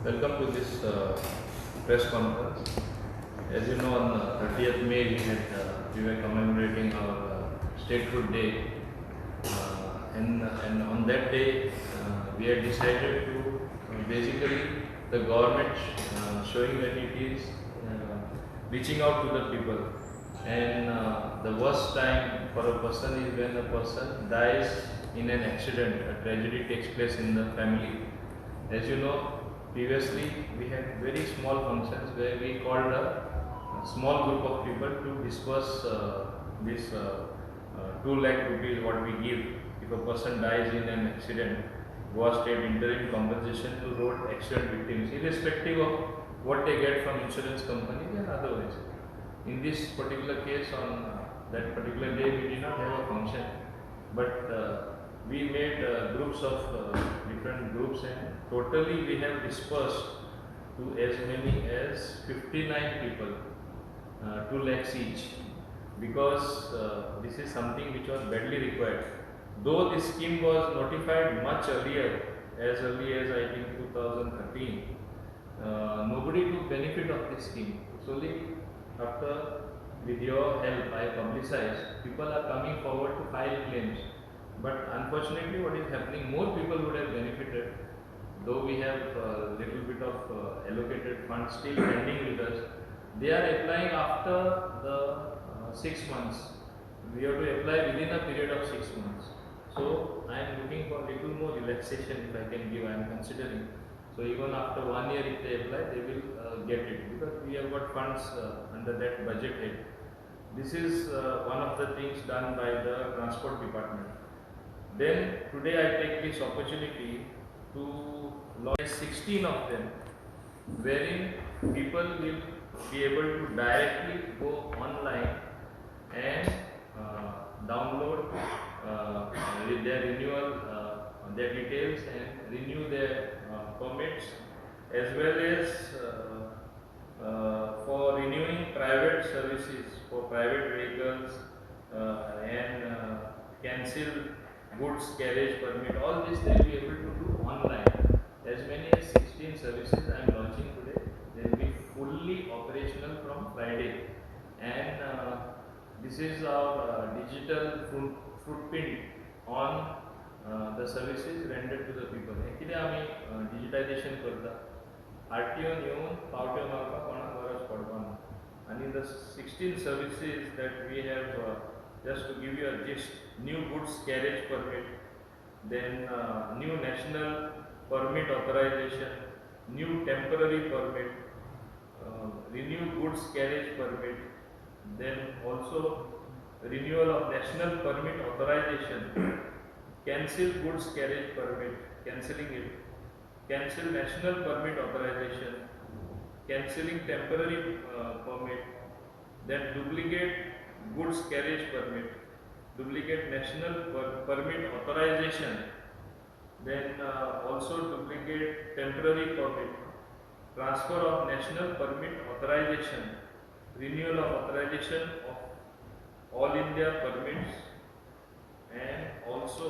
Welcome to this press conference. As you know, on 30th May we were commemorating our Statehood Day, and on that day we had decided to basically the government showing that it is reaching out to the people, and the worst time for a person is when a person dies in an accident, a tragedy takes place in the family. As you know, previously we had very small functions where we called a small group of people to disperse this 2 lakh rupees what we give if a person dies in an accident. Goa State interim compensation to road accident victims, irrespective of what they get from insurance companies and otherwise. In this particular case, on that particular day, we did not have a function, but we made groups of different groups, and totally we have dispersed to as many as 59 people, 2 lakhs each, because this is something which was badly required. Though this scheme was notified much earlier, as early as I think 2013, nobody took benefit of this scheme. It's only after, with your help, I publicized, people are coming forward to file claims. But unfortunately, what is happening, more people would have benefited, though we have a little bit of allocated funds still pending with us. They are applying after the 6 months. We have to apply within a period of 6 months. So I am looking for little more relaxation if I can give. I am considering. So even after 1 year, if they apply, they will get it, because we have got funds under that budget head. This is one of the things done by the transport department. Then today I take this opportunity to launch 16 of them, wherein people will be able to directly go online and download with their renewal, their details, and renew their permits, as well as for renewing private services for private vehicles and cancel goods carriage permit. All this they will be able to do online. As many as 16 services I am launching today. They will be fully operational from Friday, and this is our digital footprint on the services rendered to the people. Actually, आम्ही digitization करता. RTO येऊन पावट्यो मारपा कोणाक गरज पडपाना. And the 16 services that we have, just to give you a gist: new goods carriage permit, then new national permit authorization, new temporary permit, renew goods carriage permit, then also renewal of national permit authorization, cancel goods carriage permit, cancelling it, cancel national permit authorization, cancelling temporary permit, then duplicate goods carriage permit, duplicate national permit authorization, then also duplicate temporary permit, transfer of national permit authorization, renewal of authorization of all India permits, and also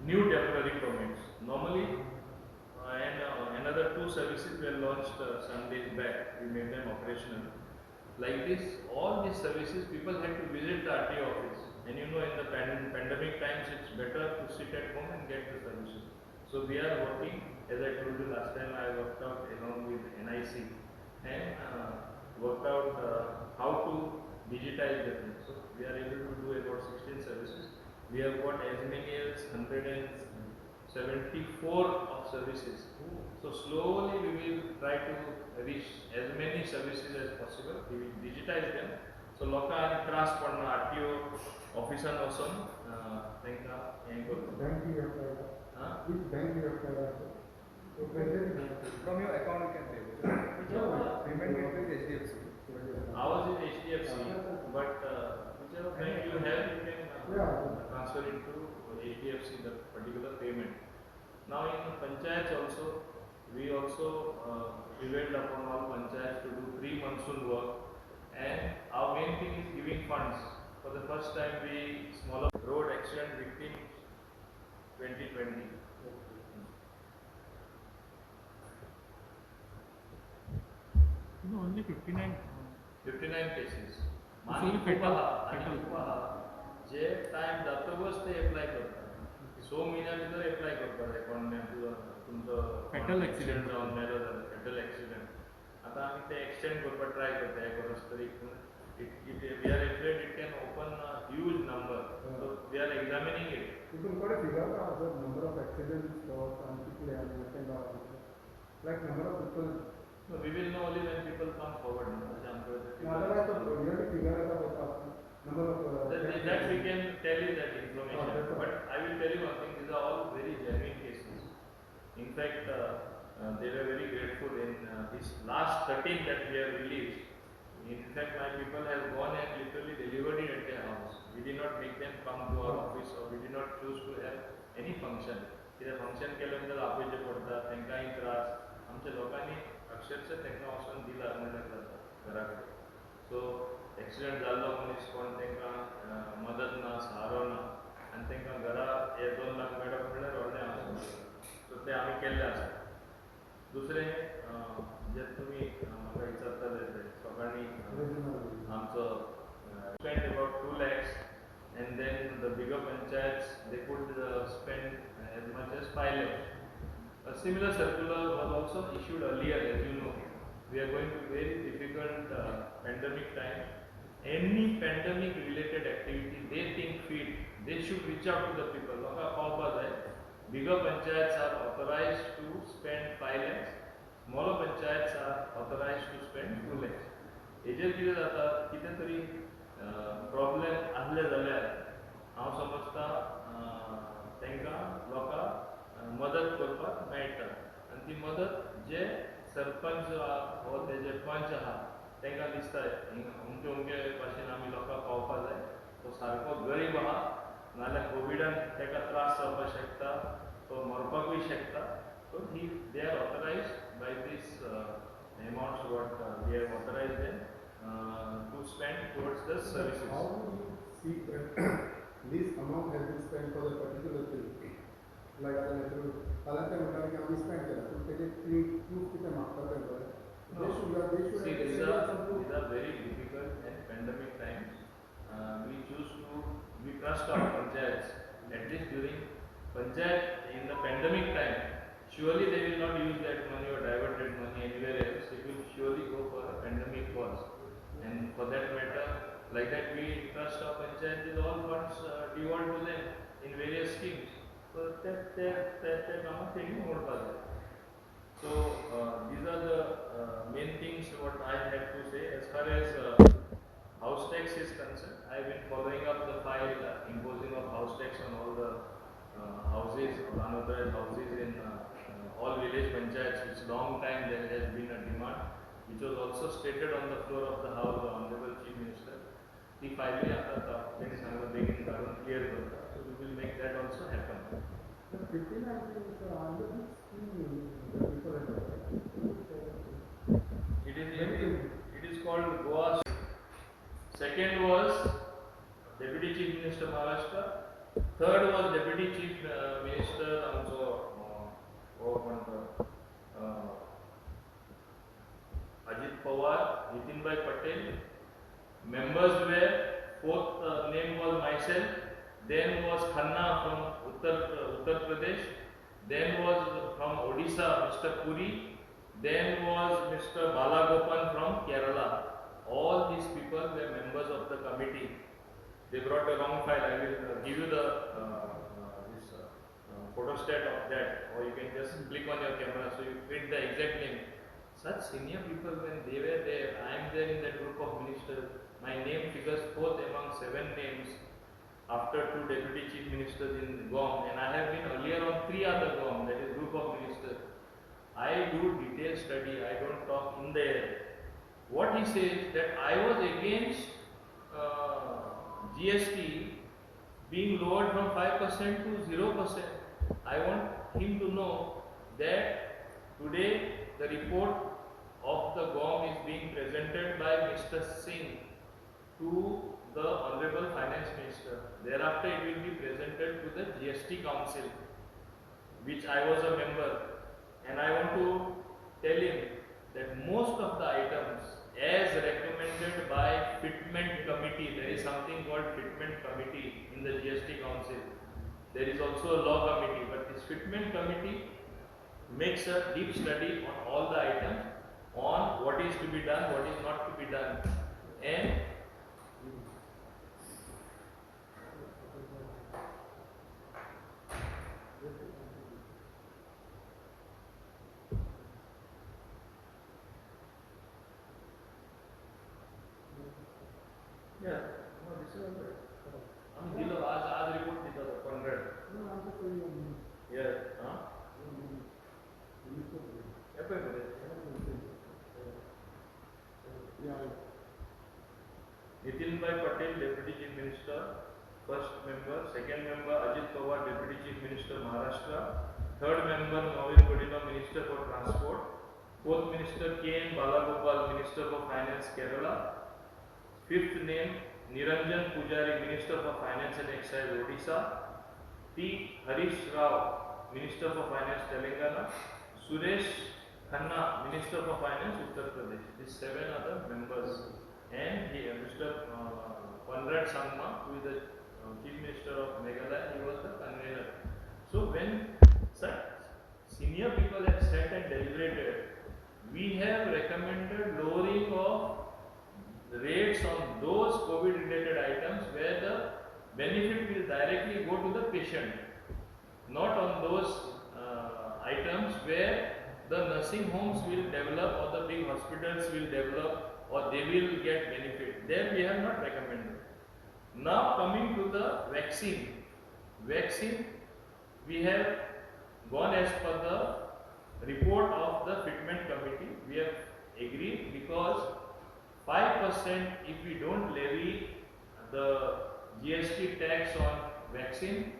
new temporary permits. Normally, and another 2 services were launched some days back. We made them operational. Like this, all these services, people had to visit the RTO office. And you know, in the pandemic times, it's better to sit at home and get the services. So we are working, as I told you last time, I worked out along with NIC and worked out how to digitize the thing. So we are able to do about 16 services. We have got as many as 174 of services. So slowly we will try to reach as many services as possible. We will digitize them. So local transport RTO officer also thank you. Bank you have which bank you have From your account you can pay. Payment gateway is HDFC. Ours is HDFC, but whichever bank you have, you can transfer it to HDFC, the particular payment. Now in panchayats also, we also prevailed upon all panchayats to do pre-monsoon work, and our main thing is giving funds. For the first time, we smaller road accident victims 2020. only 59. 59 cases. It's only fatal. Fatal. J time जातकच ते apply करतात 100 महिन्या भितर apply करतात account तुमचं Fatal accident. जावन मेलो जाल्यार फेटल एक्सिडेंट आता आमी ते एक्सटेंड करपाक ट्राय करता एक वर्स तरी we are afraid it can open a huge number so we are examining it तुमकडे फिगर का the number of accidents caused and people have attend like number of people. So we will know only when people come forward. Otherwise, the really figure about number of. That we can tell you that information. But I will tell you one thing: these are all very genuine cases. In fact, they were very grateful in this last 13 that we have released. In fact, my people have gone and literally delivered it at their house. We did not make them come to our office, or we did not choose to have any function. कितें function केलें म्हणल्यार आपोवचें पडटा तांकांय त्रास आमच्या लोकांनी अक्षरशः तांकां वचून दिला म्हणल्यार जाता घरा कडेन सो एक्सिडेंट जाल्लो मनीस कोण तांकां मदत ना सहारो ना आनी तांकां घरा हे 2 लाख मेळप म्हणल्यार व्हडलें आसा सो तें आमी केल्लें आसा दुसरें जे तुमी म्हाका विचारताले ते सकाळीं आमचो spend about 2 lakhs and then the bigger panchayats they could spend as much as 5 lakhs. A similar circular was also issued earlier, as you know. We are going to very difficult pandemic time. Any pandemic related activity they think fit, they should reach out to the people. Bigger panchayats are authorized to spend 5 lakhs. Smaller panchayats are authorized to spend 2 lakhs. हेजेर कितें जाता कितें तरी problem आसले जाल्यार हांव समजता तांकां लोकांक मदत करपाक मेळटा आनी ती मदत जे सरपंच हो तेजे पंच आहा तांकां दिसता अमके अमके भाशेन आमी लोकांक पावपाक जाय तो सारको गरीब आहा नाल्यार कोविडान ताका त्रास जावपाक शकता तो मरपाकूय शकता so they are authorised by these amounts what we have authorized them to spend towards the services. How do you see that this amount has been spent for a particular thing? Like Palante Mutari can be spent there. So take it proof to the master. They should see these are very difficult and pandemic times. We trust our panchayats at least during panchayat in the pandemic time. Surely they will not use that money or diverted money anywhere else. It will surely go for a pandemic cause. And for that matter, like that we trust our panchayat with all funds devolved to them in various schemes. So that taking more further. So these are the main things what I have to say. As far as house tax is concerned, I have been following up the file imposing of house tax on all the houses, unauthorized houses in all village panchayats. It's long time there has been a demand, which was also stated on the floor of the House, the Honorable Chief Minister. The file things are being clear, so we will make that also happen. It is called Goa. Second was Deputy Chief Minister Maharashtra. Third was Deputy Chief Minister Ajit Pawar, Nitinbhai Patel. Members were, fourth name was myself, then was Khanna from Uttar Pradesh, then was from Odisha Mr. Puri, then was Mr. Balagopan from Kerala. All these people were members of the committee. They brought a wrong file. I will give you the photostat of that, or you can just click on your camera so you print the exact name. Such senior people, when they were there, I am there in that group of ministers. My name figures fourth among 7 names after 2 deputy chief ministers in GOM, and I have been earlier on 3 other GOM, that is group of ministers. I do detailed study, I don't talk in the air. What he says that I was against GST being lowered from 5% to 0%. I want him to know that today the report of the GOM is being presented by Mr. Singh to the Honorable Finance Minister. Thereafter it will be presented to the GST Council, which I was a member, and I want to tell him that most of the items as recommended by fitment committee. There is something called fitment committee in the GST council. There is also a law committee, but this fitment committee makes a deep study on all the items, on what is to be done, what is not to be done, and yeah, no, this is all right. आम्ही दिलं आज report दिला होता 100. No, I'm just saying, Yeah, huh? मध्ये yeah. Nitin Bhai Patel, Deputy Chief Minister, first member. Second member Ajit Pawar, Deputy Chief Minister, Maharashtra. Third member Navin Godina, Minister for Transport. Fourth Minister K.N. Balagopal, Minister for Finance, Kerala. Fifth name Niranjan Pujari, Minister for Finance and Excise, Odisha. T. Harish Rao, Minister for Finance, Telangana. Suresh Khanna, Minister for Finance, Uttar Pradesh. These 7 are the members. And he, Mr. Conrad Sangma, who is the Chief Minister of Meghalaya, he was the convener. So when such senior people have sat and deliberated, we have recommended lowering of the rates on those COVID-related items where the benefit will directly go to the patient, not on those items where the nursing homes will develop or the big hospitals will develop or they will get benefit. There we have not recommended. Now coming to the vaccine. Vaccine, we have gone as per the report of the fitment committee. We have agreed because 5% if we don't levy the GST tax on vaccine,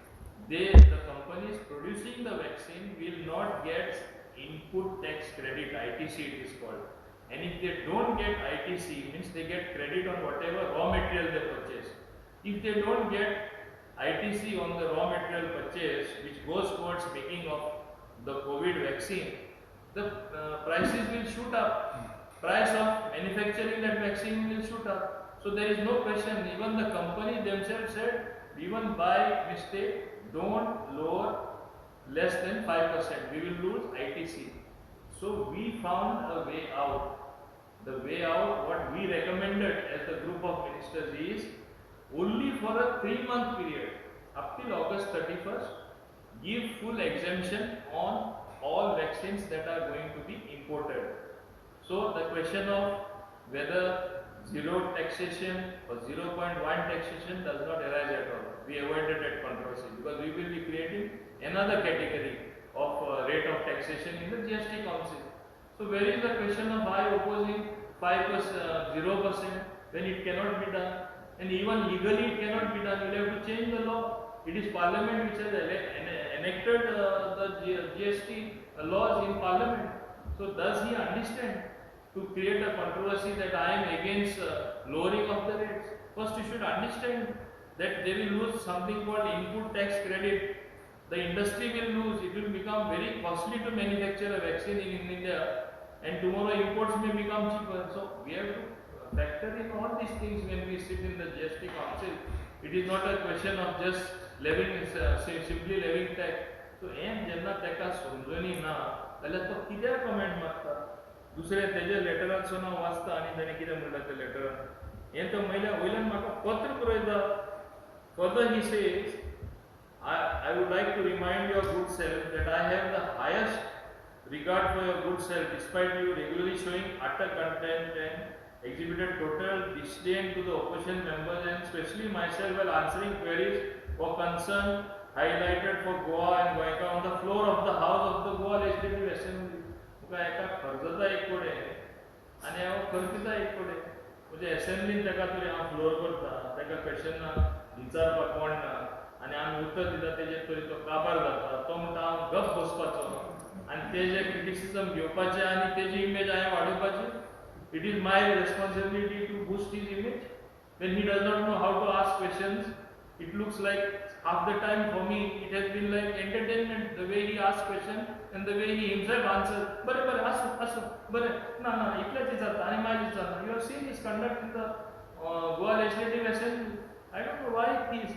the companies producing the vaccine will not get input tax credit, ITC it is called. And if they don't get ITC, means they get credit on whatever raw material they purchase. If they don't get ITC on the raw material purchase, which goes towards making of the COVID vaccine, the prices will shoot up. Price of manufacturing that vaccine will shoot up. So there is no question. Even the company themselves said, even by mistake, don't lower less than 5%. We will lose ITC. So we found a way out. The way out, what we recommended as the group of ministers is only for a 3-month period, up till August 31st, give full exemption on all vaccines that are going to be imported. So the question of whether zero taxation or 0.1 taxation does not arise at all. We avoided that controversy because we will be creating another category of rate of taxation in the GST council. So where is the question of I opposing 5%, 0% when it cannot be done, and even legally it cannot be done. You have to change the law. It is Parliament which has enacted the GST laws in Parliament. So does he understand to create a controversy that I am against lowering of the rates? First you should understand that they will lose something called input tax credit. The industry will lose. It will become very costly to manufacture a vaccine in India, and tomorrow imports may become cheaper. So we have to factor in all these things when we sit in the GST council. It is not a question of just levying, simply levying tax. So एम जेन्ना तेका समजूनी ना जाल्यार तो कित्याक comment मारता? दुसरे तेजे लेटरान सुना वाचता आनी ताणें कितें म्हणलां त्या लेटरान हें तो वयल्यान म्हाका पत्र बरयता. Further he says, I would like to remind your good self that I have the highest regard for your good self despite you regularly showing utter contempt and exhibited total disdain to the opposition members and especially myself while answering queries for concern highlighted for Goa and Goenka on the floor of the House of the Goa Legislative Assembly. तुका एका खर्चता एक कोडे आनी हांव खर्चिता एक कोडे म्हणजे असेंब्लीन ताका तरी हांव फ्लोर करता ताका क्वेश्चन विचारपाक कोण ना आनी आमी उत्तर दिता तेजेर तरी तो काबार जाता. तो म्हणटा हांव गप बसपाचो आनी तेजे क्रिटिसिजम घेवपाचें आनी तेजी इमेज हांवें वाडोवपाची. It is my responsibility to boost his image when he does not know how to ask questions. it looks like half the time for me it has been like entertainment, the way he asks question and the way he himself answers. Bare bare asu bare na itlachi jata ani maji jata. You have seen his conduct in the Goa Legislative Assembly. I don't know why he is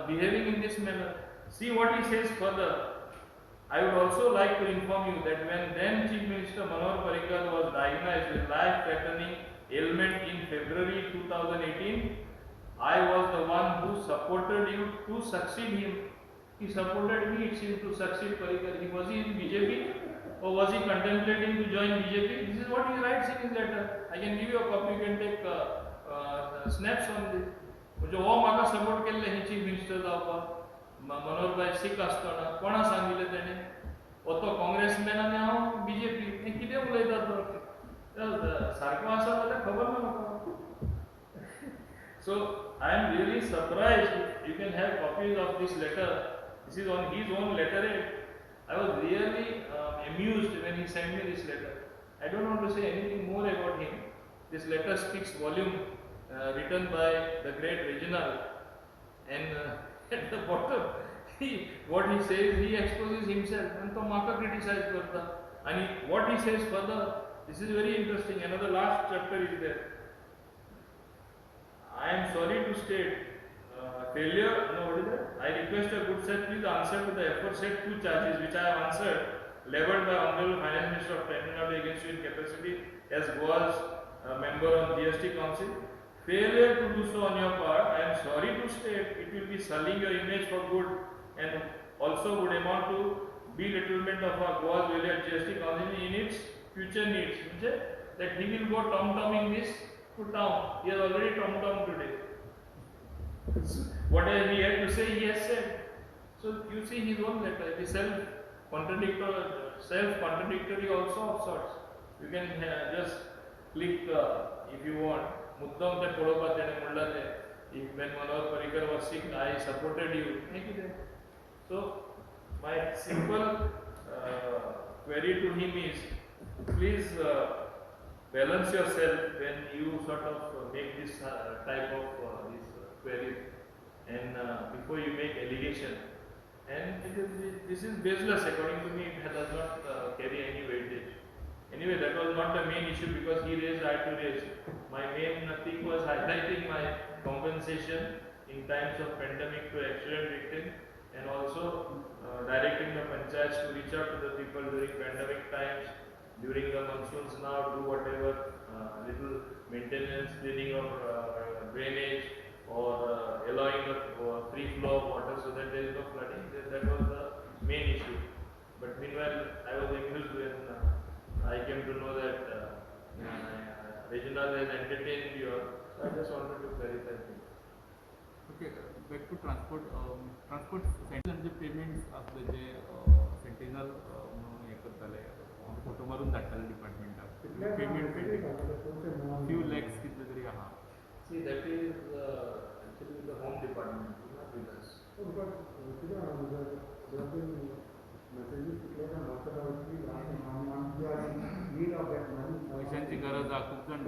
behaving in this manner. See what he says further. I would also like to inform you that when then Chief Minister Manohar Parrikar was diagnosed with life-threatening ailment in February 2018, I was the one who supported you to succeed him. He supported me, it seems, to succeed Parrikar. Was he in BJP or was he contemplating to join BJP? This is what he writes in his letter. I can give you a copy, you can take snaps on this. म्हणजे हो म्हाका support केल्ले हे chief minister जावपाक मनोहर भाई सीख आसतना कोणा सांगिल्लें तेणें तो काँग्रेसमॅन आनी हांव बीजेपी हें कितें उलयता तो सारको आसा जाल्यार खबर ना म्हाका. So I am really surprised. You can have copies of this letter. This is on his own letterhead. I was really amused when he sent me this letter. I don't want to say anything more about him. This letter speaks volume, written by the great Reginald, and at the bottom, what he says, he exposes himself, and to Maka criticize karta. And what he says further, this is very interesting. Another last chapter is there. I am sorry to state, failure, no, what is that? I request a good sir, please answer to the aforesaid two charges which I have answered, leveled by Honorable Finance Minister of Tamil Nadu against you in capacity as Goa's member on GST Council. Failure to do so on your part, I am sorry to state, it will be sullying your image for good and also would amount to belittlement of our Goa's value at GST Council in its future needs. That he will go tom-tomming this to town. He has already tom-tom today. Whatever he had to say, he has said. So you see his own letter, it is self-contradictory also of sorts. You can just click if you want. मुद्दाम ते पळोवपाक तेणें म्हणलां तें when Manohar Parrikar was sick, I supported you. So my simple query to him is, please balance yourself when you sort of make this type of query and before you make allegation. And this is baseless according to me. It does not carry any weightage. Anyway, that was not the main issue because he raised, I had to raise. My main thing was highlighting my compensation in times of pandemic to accident victims and also directing the panchayats to reach out to the people during pandemic times, during the monsoons now, do whatever little maintenance, cleaning of drainage or allowing the free flow of water so that there is no flooding. That was the main issue. But meanwhile, I was amused when I came to know that Reginald has entertained you. So I just wanted to clarify things. Okay, back to transport. Transport सेंट्रलचे payments असले जे sentinel म्हणून हे करताले photo मारून धाडटाले डिपार्टमेंटाक payment few lakhs कितले तरी आहा. See, that is actually the home department, not with us. पैशांची गरज आहे खूप जण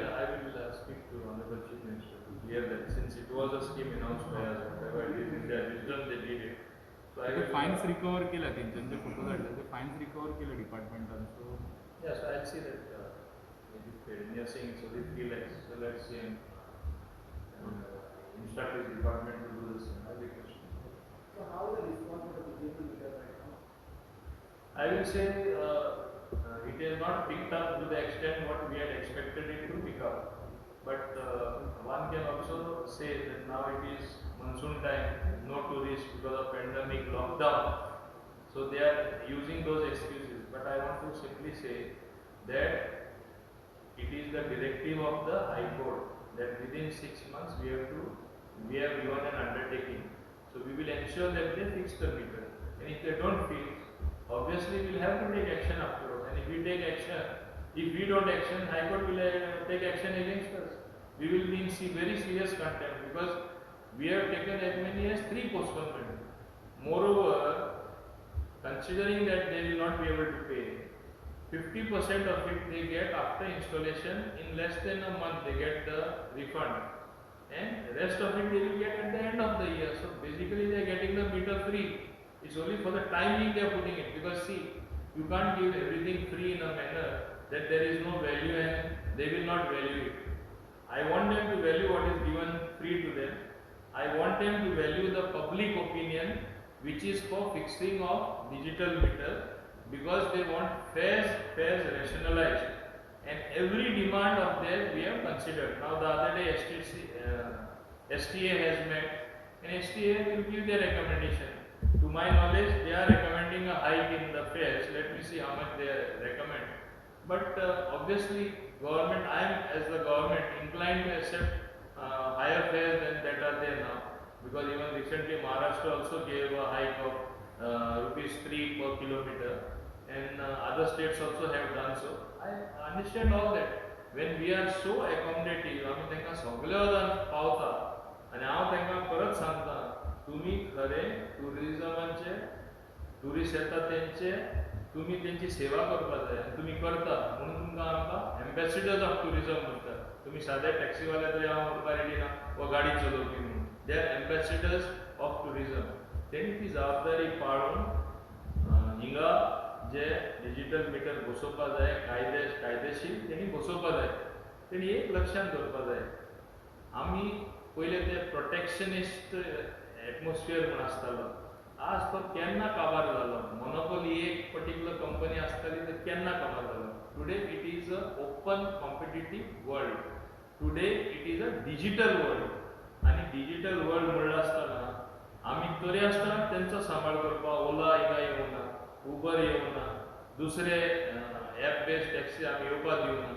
I will speak to Honorable Chief Minister to clear that since it was a scheme announced by us, whatever it is in their wisdom they did it. So I will fines recover केल्या त्यांचे photo धाडले ते fines recover केले डिपार्टमेंटान. सो yes, I'll see that it is paid. And you are saying so they 3 lakhs. So let's see and instruct his department to do this. I request. So how the response of the BJP leader right now? I will say it has not picked up to the extent what we had expected it to pick up. But one can also say that now it is monsoon time, no tourists because of pandemic lockdown. So they are using those excuses. But I want to simply say that it is the directive of the High Court that within 6 months we have given an undertaking. So we will ensure that they fix the meter. And if they don't fix, obviously we will have to take action after all. And if we take action, if we don't action, High Court will take action against us. We will be in very serious contempt because we have taken as many as 3 postponements. Moreover, considering that they will not be able to pay, 50% of it they get after installation in less than a month they get the refund. and rest of it they will get at the end of the year. So basically they are getting the meter free. It's only for the timing they are putting it, because see, you can't give everything free in a manner that there is no value and they will not value it. I want them to value what is given free to them. I want them to value the public opinion which is for fixing of digital meter, because they want fares rationalized, and every demand of theirs we have considered. Now the other day STA has met, and STA will give their recommendation. To my knowledge, they are recommending a hike in the fares. Let me see how much they recommend. But obviously, government, I am as the government inclined to accept higher fares than that are there now, because even recently Maharashtra also gave a hike of rupees 3 per kilometer, and other states also have done so. I understand all that. When we are so accommodative, आम्ही त्यांना सगळे वदान पावता, आणि हांव त्यांना परत सांगता, तुम्ही खरे टुरिजमाचे, टुरिस्ट येतात त्यांचे, तुम्ही त्यांची सेवा करपाक जाय, तुम्ही करता म्हणून तुमकां आमकां एम्बेसिडर्स ऑफ टुरिजम म्हणटात. तुम्ही सादे टॅक्सीवाले तरी हांव म्हणपाक रेडी ना वा गाडी चलोवपी म्हणून, they are ambassadors of tourism. तेणी ती जबाबदारी पाळून हिंगा जे डिजिटल मिटर बसोवपा जाय, कायदेशीर तेणी बसोवपा जाय. तेणी एक लक्षात दवरपा जाय, आमी पयले ते प्रोटेक्शनिस्ट एटमॉस्फियर म्हण आसतालो, आज तो केन्ना काबार जालो. मोनोपोली एक पर्टिक्युलर कंपनी आसताली तर केन्ना काबार जालो. Today it is a open competitive world. Today it is a digital world, आणि डिजिटल वर्ल्ड म्हणलं आसतना आमी तरी आसतना तेंचो सांबाळ करपाक ओला हिंगा येवना, उबर येवना, दुसरे ॲप बेस्ड टॅक्सी आमी येवपाक दिवना.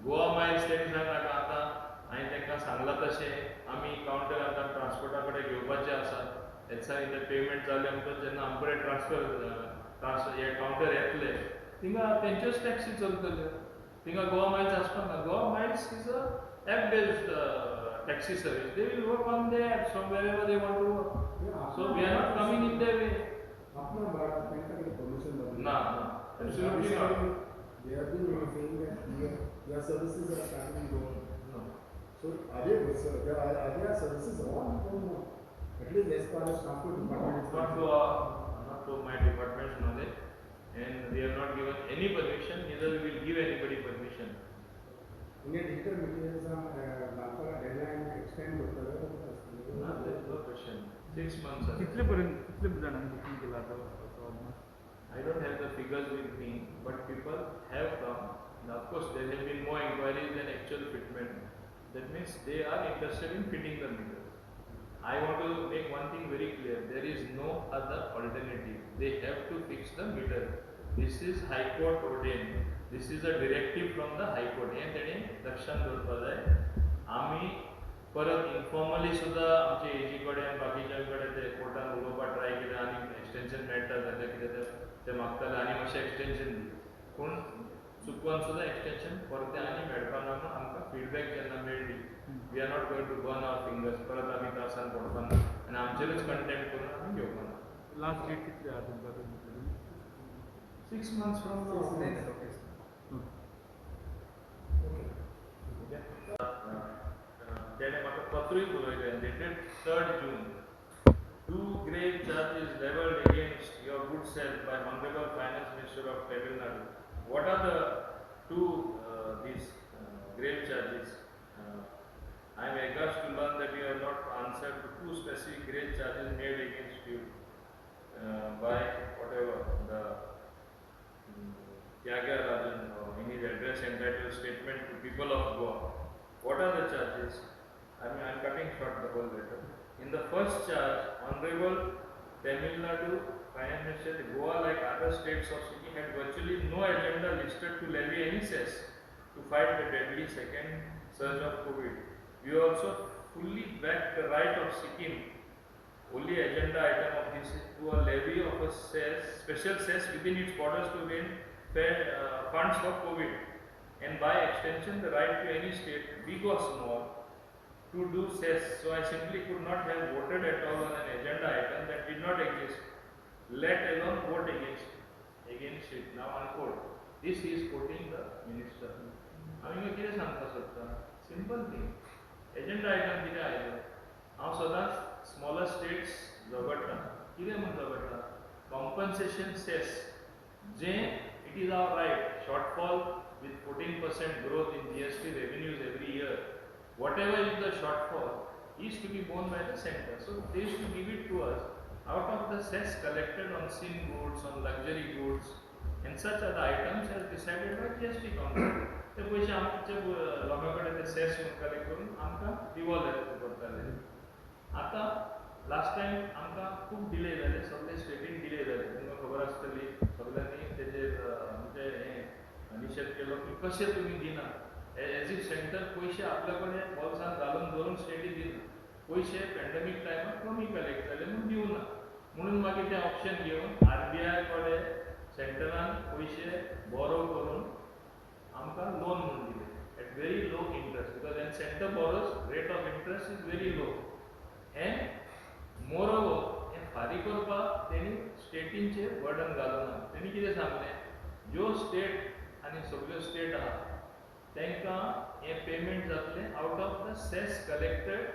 गोवा मायल्स तेणी सांगनाका आतां हांवें तांकां सांगलां तशें आमी कावंटर आतां ट्रान्सपोर्टा कडेन घेवपाचे आसात. त्याचा इथे पेमेंट जाले म्हणटच जेन्ना आमचे कडेन ट्रान्सफर हे कावंटर येतले थिंगा तेंच्योच टॅक्सी चलतल्यो. थिंगा गोवा मायल्स आसपाक ना. Goa miles is a app based taxi service. They will work on the app from wherever they want to work. So we are not coming in their way. आपल्या भारतात त्यांच्याकडे permission ना absolutely not. They have been saying that their services are starting to go. No. So are there services on? At least as far as transport department is Not to my department's knowledge, and we have not given any permission, neither we will give anybody permission. in a digital mechanism, Nagpur deadline extend होता है. No, there is no question. 6 months. कितले जणांनी booking केलं आता almost? I don't have the figures with me, but people have come. Now, of course, there have been more inquiries than actual fitment. That means they are interested in fitting the meter. I want to make one thing very clear. There is no other alternative. They have to fix the meter. This is High Court ordained. This is a directive from the High Court. And then लक्षात दवरपाक जाय. आमी परत informally सुद्धा आमचे एजी कडेन आनी बाकीच्यांकडे ते कोर्टान उलोवपाक ट्राय केलें आनी एक्सटेंशन मेळटा जाल्यार कितें ते मागताले आनी मातशें एक्सटेंशन दी. पूण चुकून सुद्धा एक्सटेंशन परते आनी मेळपाना म्हणून आमकां फीडबॅक जेन्ना मेळ्ळी, we are not going to burn our fingers. परत आमी त्रासान पडपाना आनी आमचेरूच कंटेंट करून आमी घेवपाना. लास्ट डेट कितली आहा तुमकां? 6 months from now. त्याने म्हाका पत्रूय बरयलें, dated 3rd June. 2 grave charges leveled against your good self by Honorable Finance Minister of Tamil Nadu. What are the two these grave charges? I am aghast to learn that you have not answered to 2 specific grave charges made against you by whatever the Tyagarajan in his address entitled Statement to People of Goa. What are the charges? I am cutting short the whole letter. In the first charge, Honorable Tamil Nadu Finance Minister, Goa, like other states of Sikkim, had virtually no agenda listed to levy any cess to fight the deadly second surge of COVID. We also fully backed the right of Sikkim. Only agenda item of this is to a levy of a cess, special cess within its borders to gain funds for COVID, and by extension the right to any state, big or small, to do cess. So I simply could not have voted at all on an agenda item that did not exist, let alone vote against it. Now unquote. This is quoting the minister. I mean, कितें सांगता सोदता? Simple thing. Agenda item कितें आयलो हांव सदांच smaller states झगडटा कितें म्हूण झगडटा कॉम्पन्सेशन सेस जे it is our right shortfall with 14% growth in GST revenues every year, whatever is the shortfall is to be borne by the center. So they used to give it to us out of the cess collected on sin goods, on luxury goods, and such other items as decided by GST Council. ते पैसे आमचे लोकांकडे ते cess collect करून आमकां devolve करताले. आता last time आमकां खूब डिले जाले, सगळे स्टेटीन डिले जाले. तुमकां खबर आसतली सगळ्यांनी तेजेर म्हणजे हें निषेध केलो की कशें तुमी दिना एज इफ सेंटर पयशे आपल्या कडेन बॉल्सान घालून धरून स्टेटी दिना पयशे पॅन्डेमीक टायमार कमी कलेक्ट जाले म्हूण दिवना म्हणून मागीर तें ऑप्शन घेवन आरबीआय कडेन सेंटरान पयशे बोरो करून आमकां लोन म्हणून दिले at very low interest because when centre borrows rate of interest is very low and moreover हें फारीक करपाक तेणी स्टेटींचेर बर्डन घालूना. तेणी कितें सांगलें ज्यो स्टेट आनी सगळ्यो स्टेट आहा तांकां हें पेमेंट जातलें out of the cess collected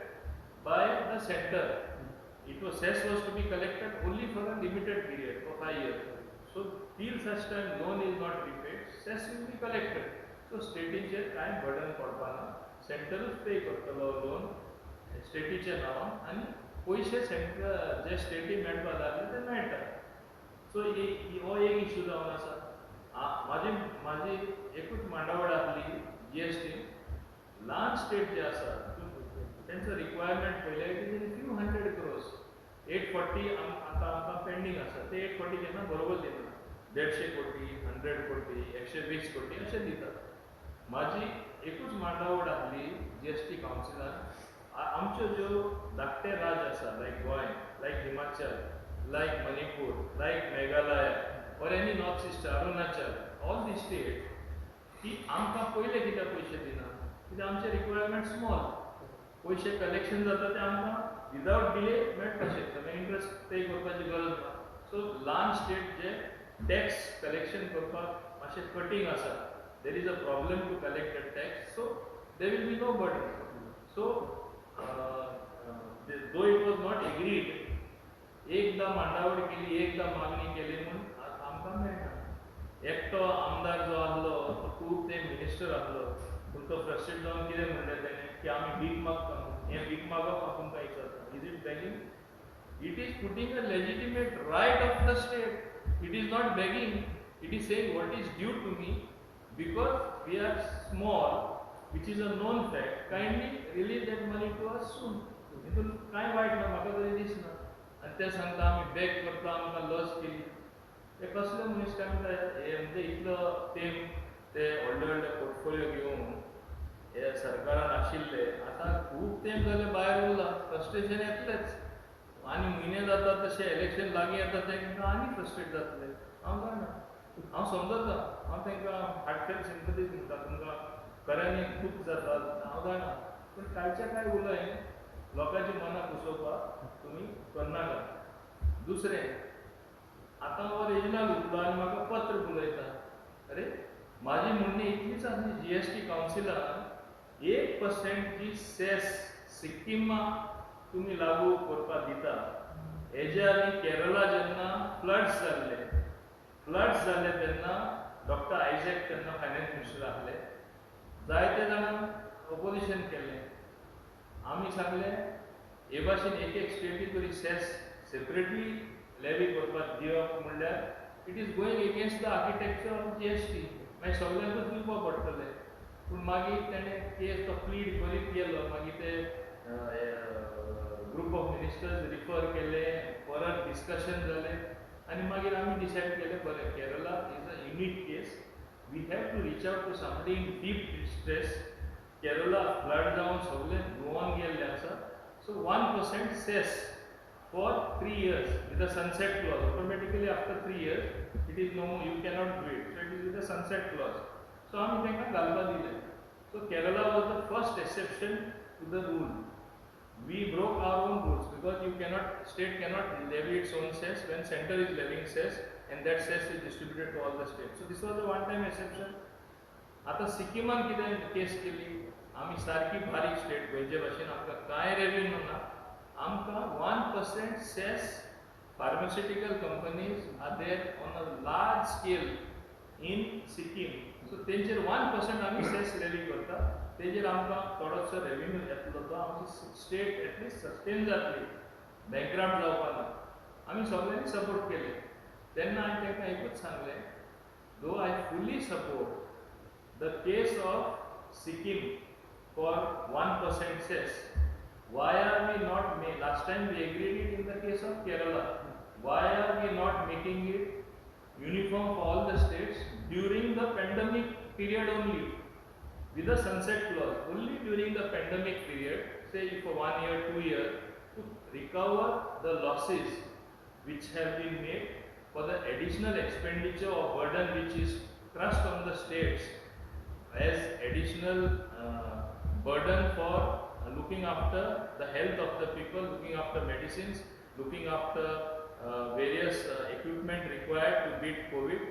by the centre. It was cess was to be collected only for a limited period for 5 years. So till such time loan is not repaid cess will be collected. So स्टेटीचेर कांय burden पडपाना सेंटरूच पे करतलो loan स्टेटीच्या नांवान आनी पयशे centre जे स्टेटी मेळपा लागले ते मेळटा. सो हो एक इशू जावन आसा. माझी एकूच मांडावळ आसली जीएसटी ल्हान स्टेट जे आसा तेंचो रिक्वायरमेंट पळयलें की तेणी फ्यू 100 crores 840 आतां आमकां पेंडींग आसा ते 840 केन्ना बरोबर दिना 150 कोटी 100 कोटी 120 कोटी अशें दितात. माझी एकूच मांडावळ आसली जीएसटी कावन्सिलान आमच्यो ज्यो धाकटे राज्य आसा लायक गोंय लायक हिमाचल लायक मणिपूर लायक Meghalaya or any north east Arunachal all these states की आमकां पयले कित्याक पयशे दिना कित्याक आमचे रिक्वायरमेंट स्मॉल पयशे कलेक्शन जाता ते आमकां विदाउट डिले मेळटा शकता इंट्रस्ट पे करपाची गरज ना. सो ल्हान स्टेट जे टॅक्स कलेक्शन करपाक मातशें कठीण आसा there is a problem to collect the tax so there will be no burden. So though it was not agreed एकदा मांडावळ केली एकदा मागणी केली म्हणून आमकां मेळना. एकटो आमदार जो आसलो तो खूब ते मिनिस्टर आसलो पूण तो फ्रस्ट्रेट जावन कितें म्हणलें तेणें की आमी भीक मागता म्हणून हें भीक मागप आमकां विचारता is it begging. It is putting a legitimate right of the state. It is not begging. It is saying what is due to me because we are small which is a known fact kindly release that money to us soon. हितून कांय वायट ना म्हाका तरी दिसना. आनी ते सांगता आमी बॅक करता आमकां लस केली ते कसले मनीस काय म्हणटा हे म्हणजे इतलो ते व्हडले व्हडले पोर्टफोलियो घेवन हे सरकारान आशिल्ले आतां खूब तेंप जाले भायर उरला फ्रस्ट्रेशन येतलेच आनी म्हयने जाता तशें इलेक्शन लागीं येता तांकां आनी फ्रस्ट्रेट जातले. हांव जाणा हांव समजता हांव तांकां हार्टफेल सिंपथीज म्हणटा तुमकां खऱ्यांनी खूब जाता हांव जाणा पूण कांयच्या कांय उलय लोकांची मनां कुसोवपाक तुमी करनाका. दुसरें आतां हो रिजनल उरलो आनी म्हाका पत्र बरयता अरे म्हाजी म्हणणी इतलीच आसली जीएसटी कावन्सिलान 1% जी सेस सिक्किमा तुमी लागू करपाक दिता हेजे आनी केरला जेन्ना फ्लड्स जाल्ले तेन्ना डॉक्टर आयझॅक तेन्ना फायनान्स मिनिस्टर आसले जायते जाणां ऑपोजिशन केल्लें. आमी सांगलें हे भाशेन एक स्टेटी तरी सेस सेपरेटली लेवी करपाक दिवप म्हणल्यार it is going against the architecture of GST मागीर सगळ्यांकूच दिवपा पडटलें. पूण मागीर तेणें केस तो प्लीड करीत गेलो मागीर ते ग्रूप ऑफ मिनिस्टर्स रिफर केले परत डिस्कशन जालें आनी मागीर आमी डिसायड केलें बरें Kerala is a unique case we have to reach out to somebody in deep distress. Kerala flood जावन सगळें धुंवन गेल्लें आसा. So 1% cess for 3 years with a sunset clause. Automatically after 3 years it is no more, you cannot do it. So it is with a sunset clause. So आमी तांकां घालपाक दिलें. So Kerala was the first exception to the rule. We broke our own rules because state cannot levy its own cess when center is levying cess and that cess is distributed to all the states. So this was a one time exception. आता सिक्किमान कितें case केली आमी सारकी बारीक state गोंयचे भाशेन आमकां कांय रेव्हेन्यू ना. आमकां 1% cess pharmaceutical companies are there on a large scale in Sikkim. So तेंचेर 1% आमी सेस लेवी करता. तेजेर आमकां थोडोसो रेव्हेन्यू येतलो तो आमची स्टेट एटलीस्ट सस्टेन जातली, बँकरप्ट जावपा ना. आमी सगळ्यांनी सपोर्ट केले. तेन्ना हांवें ताका एकूच सांगलें, though I fully support the case of Sikkim for 1% cess. Why are we not made? Last time we agreed it in the case of Kerala. Why are we not making it uniform for all the states during the pandemic period only, with a sunset clause? Only during the pandemic period, say for 1 year, 2 years, to recover the losses which have been made for the additional expenditure or burden which is thrust on the states as additional burden for looking after the health of the people, looking after medicines, looking after various equipment required to beat COVID.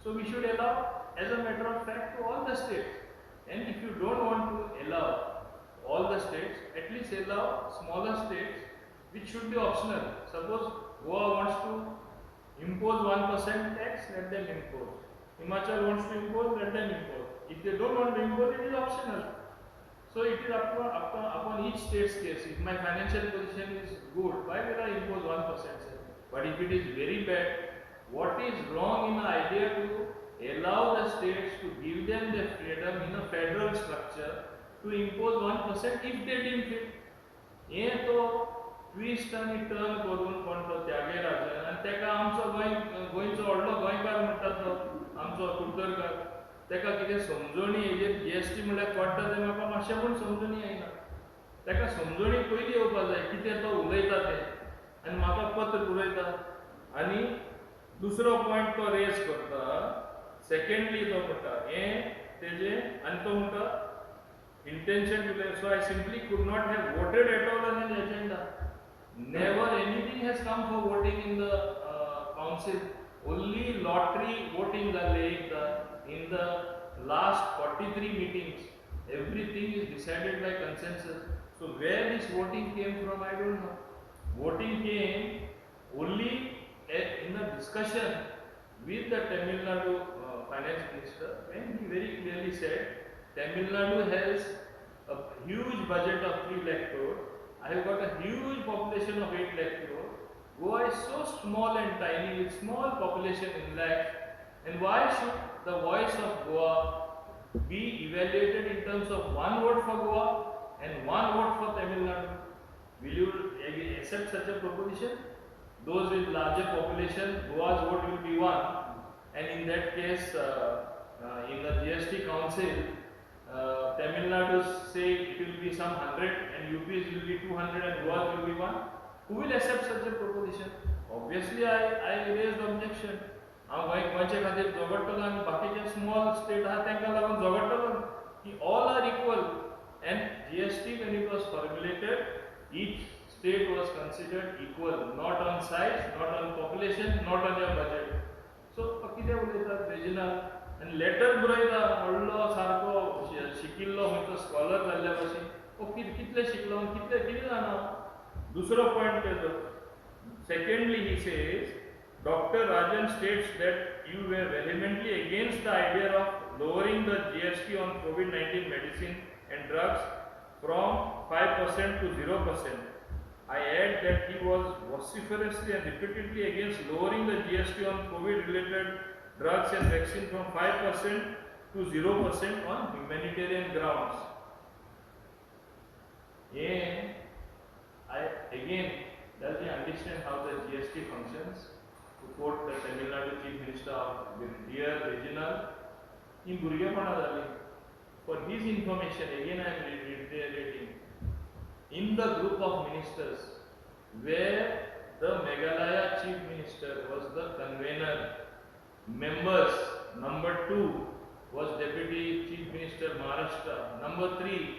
So we should allow, as a matter of fact, to all the states. And if you don't want to allow all the states, at least allow smaller states which should be optional. Suppose Goa wants to impose 1% tax, let them impose. Himachal wants to impose, let them impose. If they don't want to impose, it is optional. So it is upon each state's case. If my financial position is good, why will I impose 1%? But if it is very bad, what is wrong in the idea to allow the states to give them the freedom in a federal structure to impose 1% if they deem fit? हे तो twist आनी turn करून कोण तो त्यागराजन आनी तेका आमचो गोंयचो व्हडलो गोंयकार म्हणटा तो आमचो कुडतरकार, तेका कितें समजणी हेजेर जीएसटी म्हळ्यार पडटा तें म्हाका मातशें पूण समजणी येयना. तेका समजणी पयलीं येवपा जाय कितें तो उलयता तें आनी म्हाका पत्र बरयता आनी दुसरो पॉयंट तो रेज करता. सेकेंडली तो म्हणटा हें तेजें आनी तो म्हणटा intention to so I simply could not have voted at all on an agenda. Never anything has come for voting in the council. Only lottery voting in the last 43 meetings. Everything is decided by consensus. So where this voting came from, I don't know. Voting came only in the discussion with the Tamil Nadu finance minister, when he very clearly said Tamil Nadu has a huge budget of 3 lakh crore. I have got a huge population of 8 lakh crore. Goa is so small and tiny with small population in lakhs. And why should the voice of Goa be evaluated in terms of 1 vote for Goa and 1 vote for Tamil Nadu? Will you accept such a proposition? Those with larger population, Goa's vote will be 1. And in that case, in the GST council, Tamil Nadu say it will be some 100 and UP's will be 200 and Goa will be 1. Who will accept such a proposition? Obviously, I raised objection. हांव गोंयचे खातीर झगडटलो आनी बाकीचे small state आहा तांकां लागून झगडटलो की all are equal. And GST, when it was formulated, each state was considered equal, not on size, not on population, not on your budget. So कितें उलयतात रिजनल आनी लेटर बरयता व्हडलो सारको शिकिल्लो खंयचो स्कॉलर जाल्ल्या भशेन. कितले शिकलो कितें जाणा. दुसरो पॉयंट तेजो. Secondly, he says, Dr. Rajan states that you were vehemently against the idea of lowering the GST on COVID-19 medicine and drugs from 5% to 0%. I add that he was vociferously and repeatedly against lowering the GST on COVID-related drugs and vaccine from 5% to 0% on humanitarian grounds. Again, does he understand how the GST functions? To quote the Tamil Nadu Chief Minister of the dear regional, in Burgapana Dali, for his information, again I am reiterating, in the group of ministers where the Meghalaya Chief Minister was the convener, members, number 2 was Deputy Chief Minister Maharashtra, number 3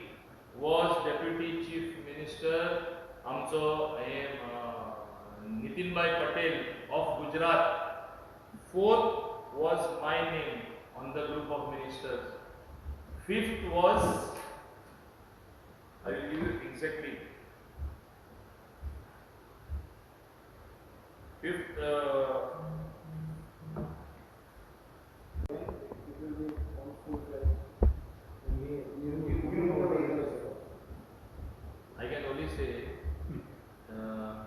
was Deputy Chief Minister Amso Nitinbhai Patel of Gujarat. 4th was my name on the group of ministers. 5th was I will give you exactly. Fifth, it will be on schools like you know what it is. I can only say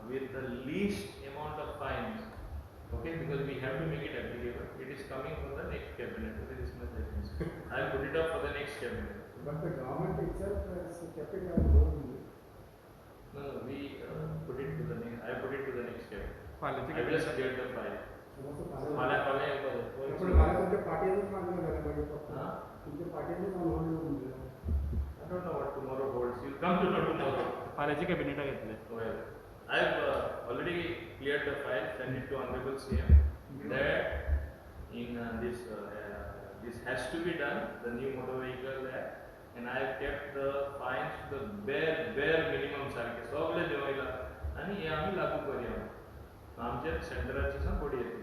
with the least amount of fines, okay, because we have to make it applicable. It is coming from the next cabinet. There is much difference. I will put it up for the next cabinet. But the government itself has kept it as low only. No, we put it to the next. I put it to the next cabinet. पाल्याचे I just cleared the file. मला पण मला तुमच्या पाठीवरच मागणं झालं पाहिजे फक्त. Huh? तुमच्या पाठीवरच मागणं म्हणजे I don't know what tomorrow holds. You'll come to know tomorrow. पाल्याचे कॅबिनेट घेतले Well, I've already cleared the file, sent it to Honorable CM. That in this has to be done, the new motor vehicle act, and I have kept the fines to the bare minimum सारखे सगळे देवायला आणि हे आम्ही लागू करूया. आमच्या सेंटराची संपडी येते.